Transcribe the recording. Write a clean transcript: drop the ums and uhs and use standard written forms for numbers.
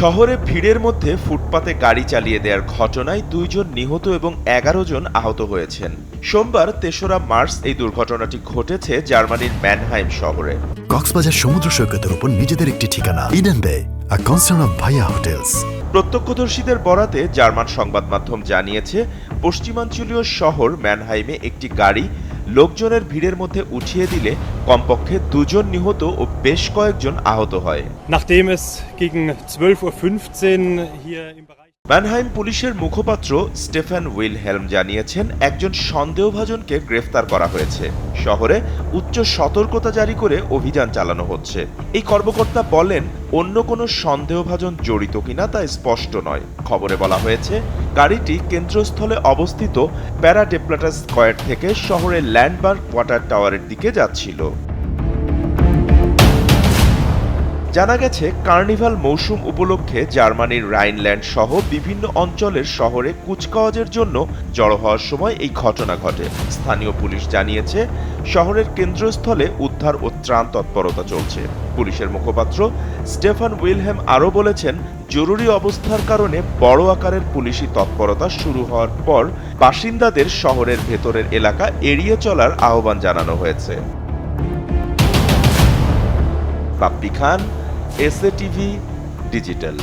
শহরে ভিড়ের মধ্যে ফুটপাতে গাড়ি চালিয়ে দেওয়ার ঘটনায় 2 জন নিহত এবং 11 জন আহত হয়েছেন। সোমবার 3রা মার্চ এই দুর্ঘটনাটি ঘটেছে জার্মানির ম্যানহাইম শহরে। কক্সবাজার সমুদ্র সৈকতের উপর নিজেদের একটি ঠিকানা, ইডেন বে, আ কনসার্ন অফ ভাইয়া হোটেলস। প্রত্যক্ষদর্শীদের বরাতে জার্মান সংবাদ মাধ্যম জানিয়েছে, পশ্চিমাঞ্চলীয় শহর ম্যানহাইমে একটি গাড়ি লোকজনের ভিড়ের মধ্যে উঠিয়ে দিলে কমপক্ষে 2 জন নিহত ও বেশ কয়েকজন আহত হয়। Nachdem es gegen 12:15 Uhr hier im Bereich ম্যানহাইম পুলিশের মুখপাত্র স্টেফান উইলহেলম জানিয়েছেন, একজন সন্দেহভাজনকে গ্রেফতার করা হয়েছে। শহরে উচ্চ সতর্কতা জারি করে অভিযান চালানো হচ্ছে। এই কর্মকর্তা বলেন, অন্য কোনো সন্দেহভাজন জড়িত কিনা তা স্পষ্ট নয়। খবরে বলা হয়েছে, গাড়িটি কেন্দ্রস্থলে অবস্থিত প্যারাডেপ্লাটাস স্কয়ার থেকে শহরের ল্যান্ডমার্ক ওয়াটার টাওয়ারের দিকে যাচ্ছিল। জানা গেছে, কার্নিভাল মৌসুম উপলক্ষে জার্মানির রাইনল্যান্ড সহ বিভিন্ন অঞ্চলের শহরে কুচকাওয়াজের জন্য জড়ো হওয়ার সময় এই ঘটনা ঘটে। স্থানীয় পুলিশ জানিয়েছে, শহরের কেন্দ্রস্থলে উদ্ধার ও ত্রাণ তৎপরতা চলছে। পুলিশের মুখপাত্র স্টেফান উইলহেম আরও বলেছেন, জরুরি অবস্থার কারণে বড় আকারের পুলিশি তৎপরতা শুরু হওয়ার পর বাসিন্দাদের শহরের ভেতরের এলাকা এড়িয়ে চলার আহ্বান জানানো হয়েছে। বাপ্পি খান, SA টিভি ডিজিটাল।